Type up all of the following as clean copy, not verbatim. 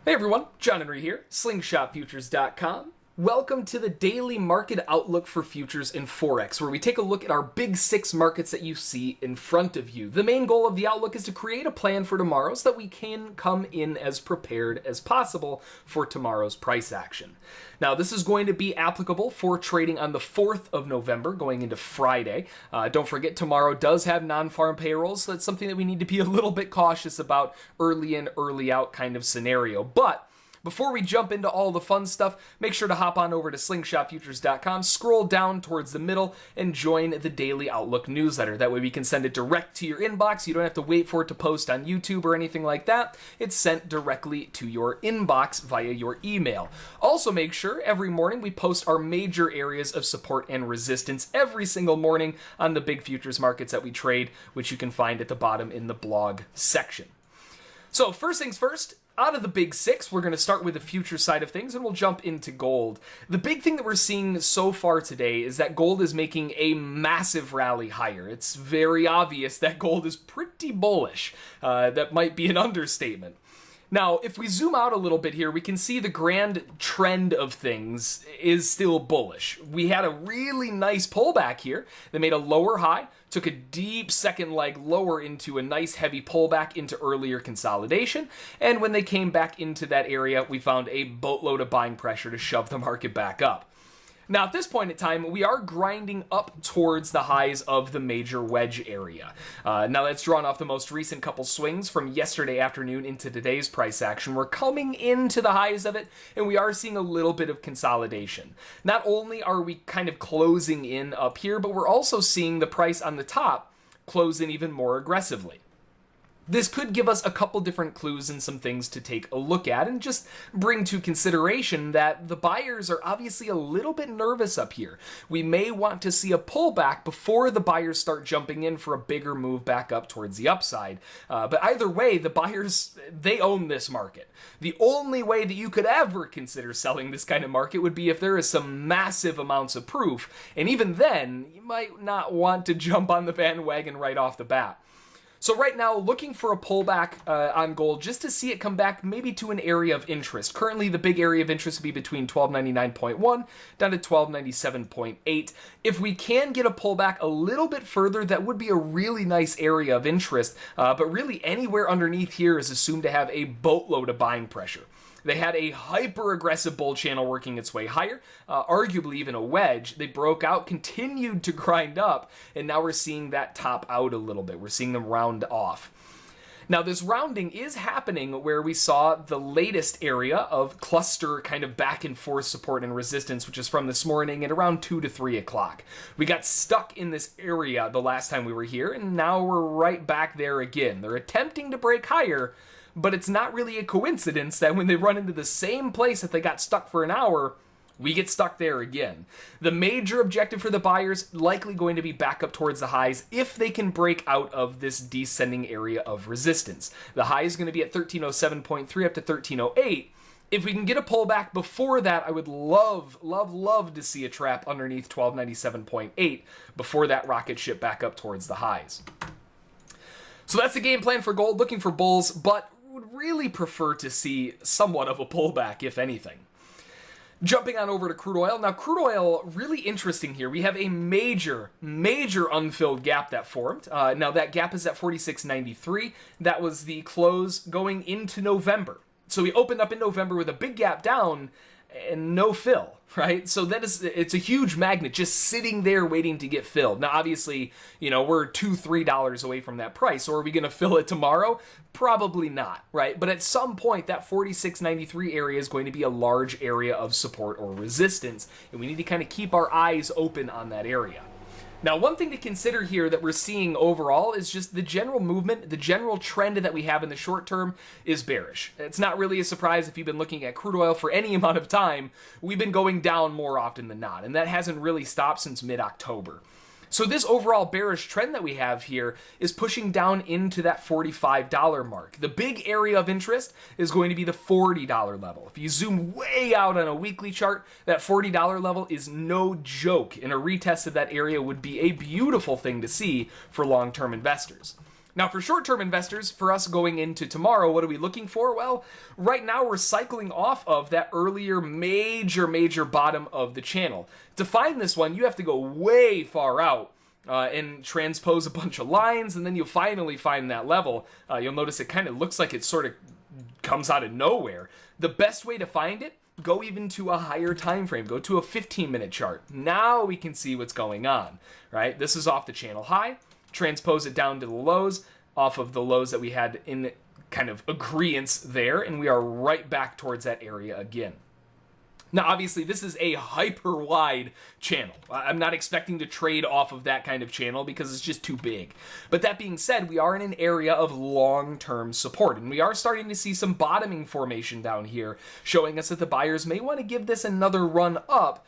Hey everyone, John Henry here, slingshotfutures.com. Welcome to the daily market outlook for futures in Forex, where we take a look at our big six markets that you see in front of you. The main goal of the outlook is to create a plan for tomorrow so that we can come in as prepared as possible for tomorrow's price action. Now, this is going to be applicable for trading on the 4th of November going into Friday. Don't forget, tomorrow does have non-farm payrolls, so that's something that we need to be a little bit cautious about, early in, early out kind of scenario. But before we jump into all the fun stuff, make sure to hop on over to slingshotfutures.com, scroll down towards the middle, and join the Daily Outlook newsletter. That way we can send it direct to your inbox. You don't have to wait for it to post on YouTube or anything like that. It's sent directly to your inbox via your email. Also make sure every morning we post our major areas of support and resistance every single morning on the big futures markets that we trade, which you can find at the bottom in the blog section. So first things first, out of the big six, we're going to start with the future side of things, and we'll jump into gold. The big thing that we're seeing so far today is that gold is making a massive rally higher. It's very obvious that gold is pretty bullish. That might be an understatement. Now, if we zoom out a little bit here, we can see the grand trend of things is still bullish. We had a really nice pullback here. They made a lower high, took a deep second leg lower into a nice heavy pullback into earlier consolidation, and when they came back into that area, we found a boatload of buying pressure to shove the market back up. Now, at this point in time, we are grinding up towards the highs of the major wedge area. Now, that's drawn off the most recent couple swings from yesterday afternoon into today's price action. We're coming into the highs of it, and we are seeing a little bit of consolidation. Not only are we kind of closing in up here, but we're also seeing the price on the top close in even more aggressively. This could give us a couple different clues and some things to take a look at and just bring to consideration that the buyers are obviously a little bit nervous up here. We may want to see a pullback before the buyers start jumping in for a bigger move back up towards the upside. But either way, the buyers, they own this market. The only way that you could ever consider selling this kind of market would be if there is some massive amounts of proof. And even then, you might not want to jump on the bandwagon right off the bat. So right now, looking for a pullback on gold just to see it come back maybe to an area of interest. Currently, the big area of interest would be between 1299.1 down to 1297.8. If we can get a pullback a little bit further, that would be a really nice area of interest. But really, anywhere underneath here is assumed to have a boatload of buying pressure. They had a hyper-aggressive bull channel working its way higher, arguably even a wedge. They broke out, continued to grind up, and now we're seeing that top out a little bit. We're seeing them round off. Now, this rounding is happening where we saw the latest area of cluster kind of back and forth support and resistance, which is from this morning at around 2 to 3 o'clock. We got stuck in this area the last time we were here, and now we're right back there again. They're attempting to break higher, but it's not really a coincidence that when they run into the same place that they got stuck for an hour, we get stuck there again. The major objective for the buyers likely going to be back up towards the highs if they can break out of this descending area of resistance. The high is going to be at 1307.3 up to 1308. If we can get a pullback before that, I would love to see a trap underneath 1297.8 before that rocket ship back up towards the highs. So that's the game plan for gold, looking for bulls, but would really prefer to see somewhat of a pullback, if anything. Jumping on over to crude oil. Now, crude oil, really interesting here. We have a major unfilled gap that formed. Now, that gap is at 46.93. That was the close going into November. So we opened up in November with a big gap down and no fill, right? So it's a huge magnet just sitting there waiting to get filled. Now, obviously, we're $2-3 away from that price. So are we going to fill it tomorrow? Probably not, right? But at some point, that 46.93 area is going to be a large area of support or resistance, and we need to kind of keep our eyes open on that area. Now, one thing to consider here that we're seeing overall is just the general movement, the general trend that we have in the short term is bearish. It's not really a surprise if you've been looking at crude oil for any amount of time. We've been going down more often than not, and that hasn't really stopped since mid-October. So this overall bearish trend that we have here is pushing down into that $45 mark. The big area of interest is going to be the $40 level. If you zoom way out on a weekly chart, that $40 level is no joke, and a retest of that area would be a beautiful thing to see for long-term investors. Now, for short-term investors, for us going into tomorrow, what are we looking for? Well, right now we're cycling off of that earlier major bottom of the channel. To find this one, you have to go way far out and transpose a bunch of lines, and then you'll finally find that level. You'll notice it kind of looks like it sort of comes out of nowhere. The best way to find it, go even to a higher time frame. Go to a 15-minute chart. Now we can see what's going on, right? This is off the channel high. Transpose it down to the lows, off of the lows that we had in kind of agreeance there, and we are right back towards that area again. Now, obviously, this is a hyper wide channel. I'm not expecting to trade off of that kind of channel because it's just too big. But that being said, we are in an area of long-term support, and we are starting to see some bottoming formation down here, showing us that the buyers may want to give this another run up.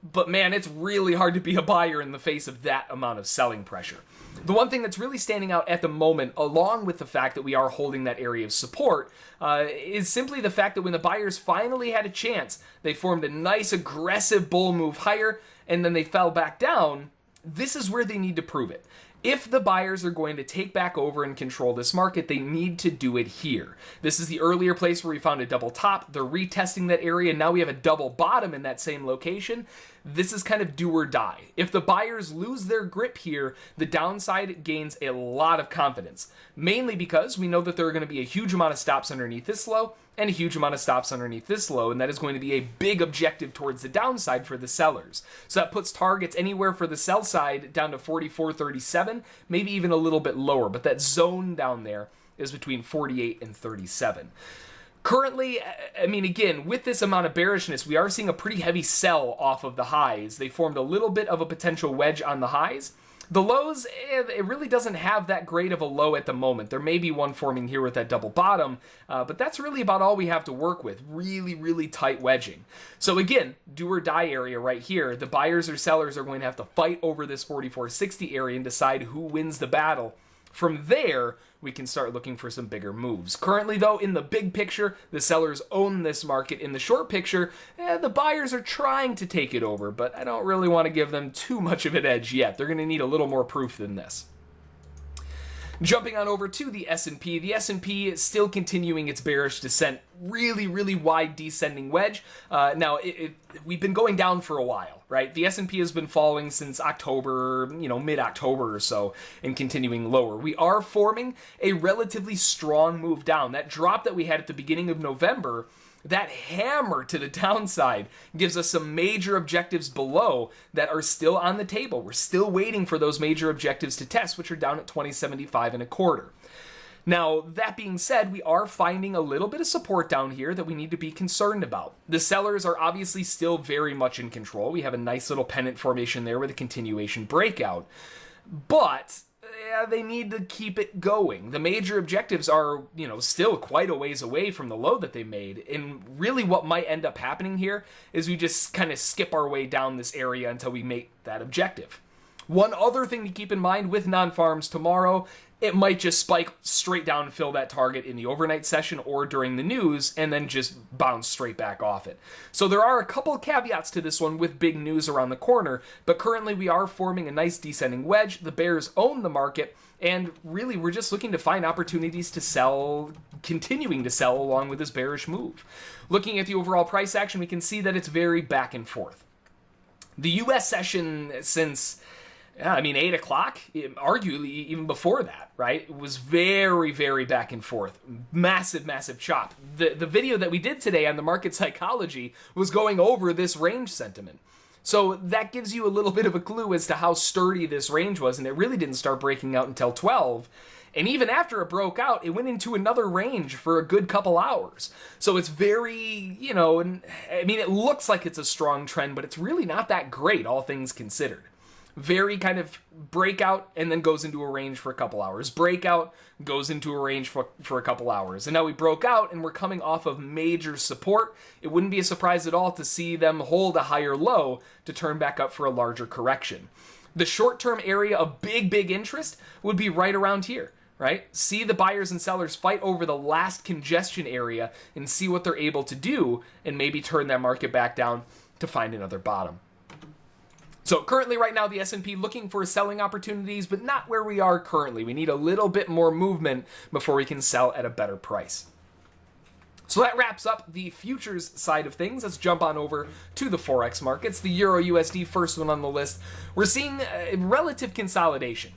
But man, it's really hard to be a buyer in the face of that amount of selling pressure. The one thing that's really standing out at the moment, along with the fact that we are holding that area of support, is simply the fact that when the buyers finally had a chance, they formed a nice aggressive bull move higher, and then they fell back down. This is where they need to prove it. If the buyers are going to take back over and control this market, they need to do it here. This is the earlier place where we found a double top. They're retesting that area. Now we have a double bottom in that same location. This is kind of do or die. If the buyers lose their grip here, the downside gains a lot of confidence, mainly because we know that there are going to be a huge amount of stops underneath this low and a huge amount of stops underneath this low, and that is going to be a big objective towards the downside for the sellers. So that puts targets anywhere for the sell side down to 44.37, maybe even a little bit lower, but that zone down there is between 48 and 37. Currently, I mean, again, with this amount of bearishness, we are seeing a pretty heavy sell off of the highs. They formed a little bit of a potential wedge on the highs. The lows, it really doesn't have that great of a low at the moment. There may be one forming here with that double bottom, but that's really about all we have to work with. Really tight wedging. So again, do or die area right here. The buyers or sellers are going to have to fight over this 44.60 area and decide who wins the battle. From there, we can start looking for some bigger moves. Currently, though, in the big picture, the sellers own this market. In the short picture, the buyers are trying to take it over, but I don't really want to give them too much of an edge yet. They're going to need a little more proof than this. Jumping on over to the S&P. The S&P is still continuing its bearish descent. Really wide descending wedge. Now, we've been going down for a while, right? The S&P has been falling since October, mid-October or so, and continuing lower. We are forming a relatively strong move down. That drop that we had at the beginning of November, that hammer to the downside, gives us some major objectives below that are still on the table. We're still waiting for those major objectives to test, which are down at 20.75 1/4. Now, that being said, we are finding a little bit of support down here that we need to be concerned about. The sellers are obviously still very much in control. We have a nice little pennant formation there with a continuation breakout. But they need to keep it going. The major objectives are, still quite a ways away from the low that they made. And really what might end up happening here is we just kind of skip our way down this area until we make that objective. One other thing to keep in mind with non-farms tomorrow, it might just spike straight down and fill that target in the overnight session or during the news and then just bounce straight back off it. So there are a couple caveats to this one with big news around the corner, but currently we are forming a nice descending wedge. The bears own the market, and really we're just looking to find opportunities to sell, continuing to sell along with this bearish move. Looking at the overall price action, we can see that it's very back and forth. The US session since 8 o'clock, arguably even before that, right? It was very back and forth. Massive chop. The video that we did today on the market psychology was going over this range sentiment. So that gives you a little bit of a clue as to how sturdy this range was, and it really didn't start breaking out until 12. And even after it broke out, it went into another range for a good couple hours. So it's very, it looks like it's a strong trend, but it's really not that great, all things considered. Very kind of breakout and then goes into a range for a couple hours. Breakout, goes into a range for a couple hours. And now we broke out and we're coming off of major support. It wouldn't be a surprise at all to see them hold a higher low to turn back up for a larger correction. The short-term area of big interest would be right around here, right? See the buyers and sellers fight over the last congestion area and see what they're able to do and maybe turn that market back down to find another bottom. So currently right now the S&P looking for selling opportunities, but not where we are currently. We need a little bit more movement before we can sell at a better price. So that wraps up the futures side of things. Let's jump on over to the Forex markets. The Euro USD, first one on the list. We're seeing relative consolidation.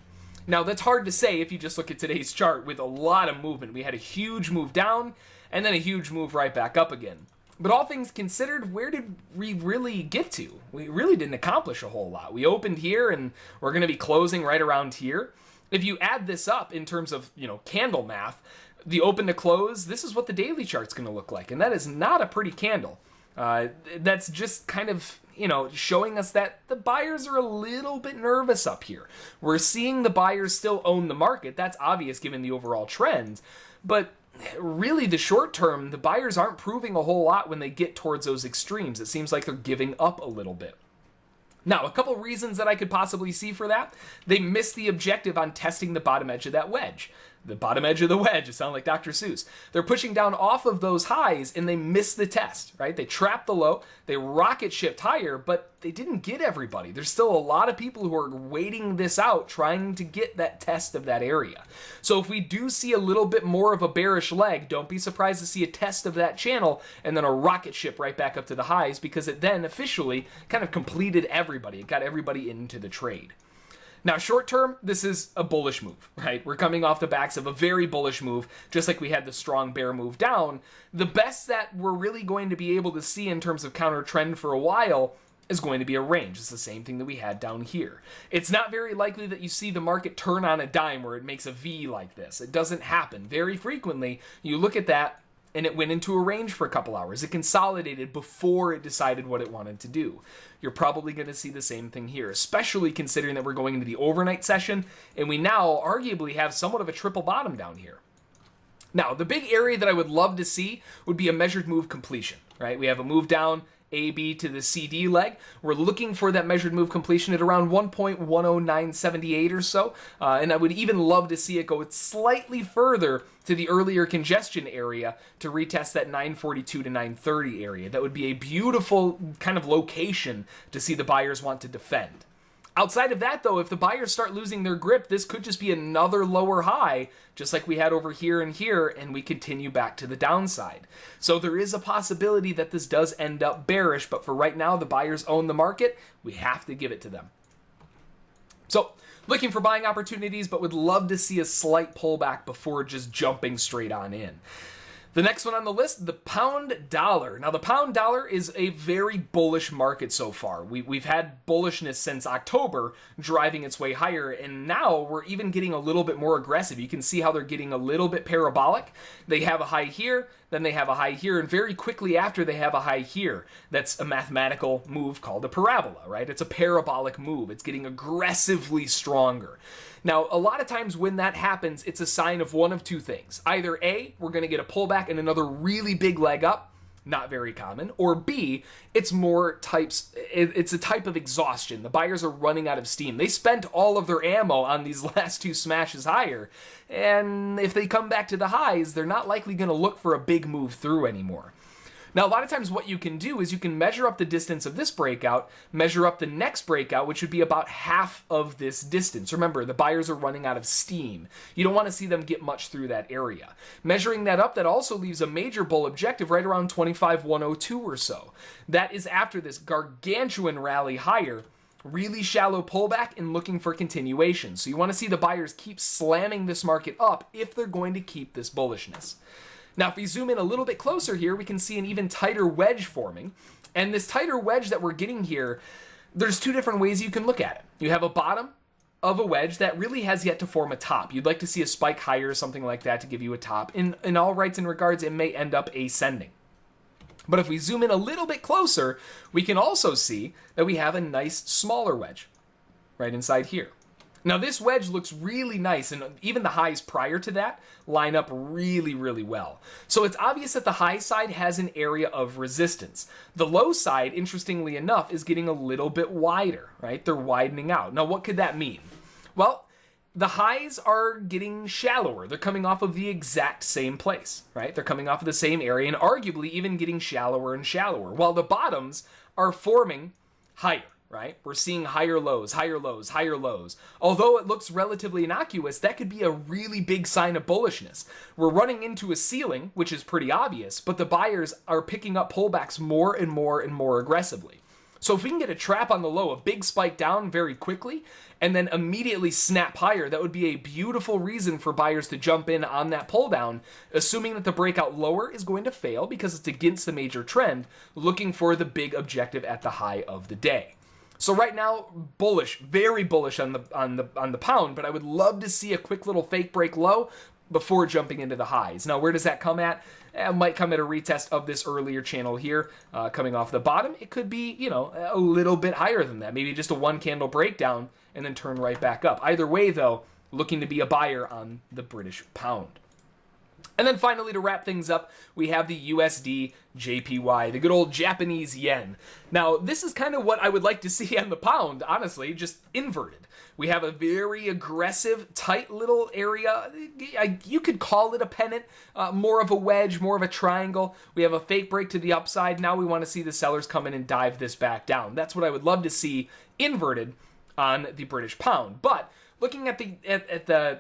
Now that's hard to say if you just look at today's chart with a lot of movement. We had a huge move down and then a huge move right back up again. But all things considered, where did we really get to? We really didn't accomplish a whole lot. We opened here and we're going to be closing right around here. If you add this up in terms of, candle math, the open to close, this is what the daily chart's going to look like. And that is not a pretty candle. That's just kind of, showing us that the buyers are a little bit nervous up here. We're seeing the buyers still own the market. That's obvious given the overall trend. But really, the short term, the buyers aren't proving a whole lot when they get towards those extremes. It seems like they're giving up a little bit. Now, a couple reasons that I could possibly see for that. They missed the objective on testing the bottom edge of that wedge. The bottom edge of the wedge, it sounds like Dr. Seuss. They're pushing down off of those highs and they missed the test, right? They trapped the low, they rocket shipped higher, but they didn't get everybody. There's still a lot of people who are waiting this out, trying to get that test of that area. So if we do see a little bit more of a bearish leg, don't be surprised to see a test of that channel and then a rocket ship right back up to the highs, because it then officially kind of completed everybody. It got everybody into the trade. Now, short term, this is a bullish move, right? We're coming off the backs of a very bullish move, just like we had the strong bear move down. The best that we're really going to be able to see in terms of counter trend for a while is going to be a range. It's the same thing that we had down here. It's not very likely that you see the market turn on a dime where it makes a V like this. It doesn't happen. Very frequently, you look at that and it went into a range for a couple hours. It consolidated before it decided what it wanted to do. You're probably going to see the same thing here, especially considering that we're going into the overnight session, and we now arguably have somewhat of a triple bottom down here. Now, the big area that I would love to see would be a measured move completion, right? We have a move down, AB to the CD leg. We're looking for that measured move completion at around 1.10978 or so, and I would even love to see it go slightly further to the earlier congestion area to retest that 942 to 930 area. That would be a beautiful kind of location to see the buyers want to defend. Outside of that, though, if the buyers start losing their grip, this could just be another lower high, just like we had over here and here, and we continue back to the downside. So there is a possibility that this does end up bearish, but for right now, the buyers own the market. We have to give it to them. So, looking for buying opportunities, but would love to see a slight pullback before just jumping straight on in. The next one on the list, the pound dollar. Now, the pound dollar is a very bullish market so far. We've had bullishness since October, driving its way higher, and now we're even getting a little bit more aggressive. You can see how they're getting a little bit parabolic. They have a high here, then they have a high here, and very quickly after they have a high here. That's a mathematical move called a parabola, right? It's a parabolic move. It's getting aggressively stronger. Now, a lot of times when that happens, it's a sign of one of two things. Either A, we're going to get a pullback and another really big leg up, not very common, or B, it's a type of exhaustion. The buyers are running out of steam. They spent all of their ammo on these last two smashes higher, and if they come back to the highs, they're not likely going to look for a big move through anymore. Now, a lot of times what you can do is you can measure up the distance of this breakout, measure up the next breakout, which would be about half of this distance. Remember, the buyers are running out of steam. You don't want to see them get much through that area. Measuring that up, that also leaves a major bull objective right around 25,102 or so. That is after this gargantuan rally higher, really shallow pullback, and looking for continuation. So you want to see the buyers keep slamming this market up if they're going to keep this bullishness. Now, if we zoom in a little bit closer here, we can see an even tighter wedge forming. And this tighter wedge that we're getting here, there's two different ways you can look at it. You have a bottom of a wedge that really has yet to form a top. You'd like to see a spike higher or something like that to give you a top. In all rights and regards, it may end up ascending. But if we zoom in a little bit closer, we can also see that we have a nice smaller wedge right inside here. Now, this wedge looks really nice, and even the highs prior to that line up really, really well. So it's obvious that the high side has an area of resistance. The low side, interestingly enough, is getting a little bit wider, right? They're widening out. Now, what could that mean? Well, the highs are getting shallower. They're coming off of the exact same place, right? They're coming off of the same area and arguably even getting shallower and shallower, while the bottoms are forming higher. right? We're seeing higher lows, higher lows, higher lows. Although it looks relatively innocuous, that could be a really big sign of bullishness. We're running into a ceiling, which is pretty obvious, but the buyers are picking up pullbacks more and more and more aggressively. So if we can get a trap on the low, a big spike down very quickly, and then immediately snap higher, that would be a beautiful reason for buyers to jump in on that pull down, assuming that the breakout lower is going to fail because it's against the major trend, looking for the big objective at the high of the day. So right now, bullish, very bullish on the pound, but I would love to see a quick little fake break low before jumping into the highs. Now, where does that come at? It might come at a retest of this earlier channel here, coming off the bottom. It could be, a little bit higher than that, maybe just a one candle breakdown and then turn right back up. Either way, though, looking to be a buyer on the British pound. And then finally, to wrap things up, we have the USDJPY, the good old Japanese yen. Now, this is kind of what I would like to see on the pound, honestly, just inverted. We have a very aggressive, tight little area. You could call it a pennant, more of a wedge, more of a triangle. We have a fake break to the upside. Now we want to see the sellers come in and dive this back down. That's what I would love to see inverted on the British pound. But looking at the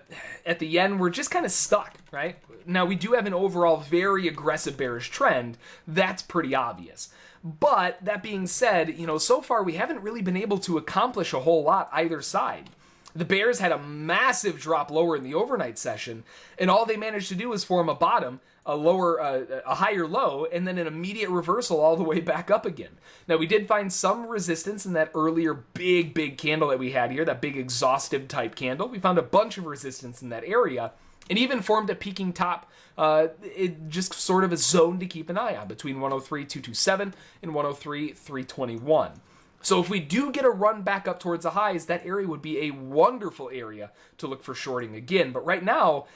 yen, we're just kind of stuck, right? Now, we do have an overall very aggressive bearish trend. That's pretty obvious. But that being said, so far we haven't really been able to accomplish a whole lot either side. The bears had a massive drop lower in the overnight session, and all they managed to do was form a bottom, a higher low, and then an immediate reversal all the way back up again. Now, we did find some resistance in that earlier big candle that we had here, that big exhaustive type candle. We found a bunch of resistance in that area, and even formed a peaking top, it just sort of a zone to keep an eye on between 103.227 and 103.321. So if we do get a run back up towards the highs, that area would be a wonderful area to look for shorting again. But right now,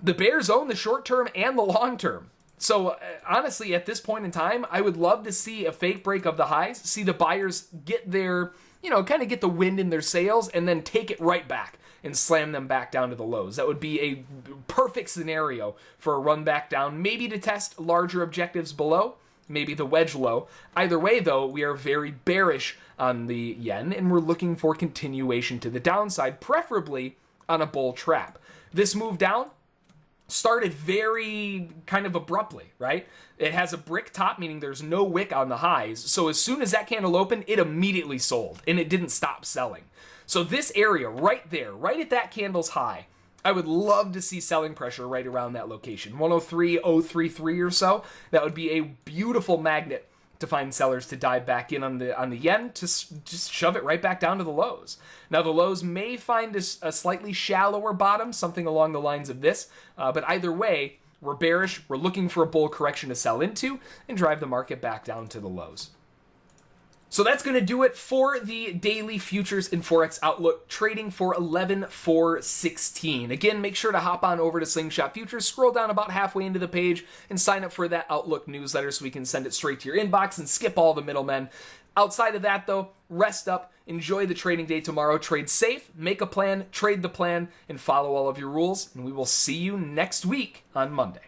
the bears own the short term and the long term. So honestly, at this point in time, I would love to see a fake break of the highs, see the buyers get their, kind of get the wind in their sails, and then take it right back and slam them back down to the lows. That would be a perfect scenario for a run back down, maybe to test larger objectives below, maybe the wedge low. Either way, though, we are very bearish on the yen, and we're looking for continuation to the downside, preferably on a bull trap. This move down started very kind of abruptly, right? It has a brick top, meaning there's no wick on the highs. So as soon as that candle opened, it immediately sold, and it didn't stop selling. So this area right there, right at that candle's high, I would love to see selling pressure right around that location, 103.033 or so. That would be a beautiful magnet to find sellers to dive back in on the yen to just shove it right back down to the lows. Now, the lows may find a slightly shallower bottom, something along the lines of this, but either way, we're bearish. We're looking for a bull correction to sell into and drive the market back down to the lows. So that's going to do it for the daily futures and Forex outlook trading for 11/4/16. Again, make sure to hop on over to Slingshot Futures, scroll down about halfway into the page, and sign up for that Outlook newsletter so we can send it straight to your inbox and skip all the middlemen. Outside of that, though, rest up, enjoy the trading day tomorrow, trade safe, make a plan, trade the plan, and follow all of your rules, and we will see you next week on Monday.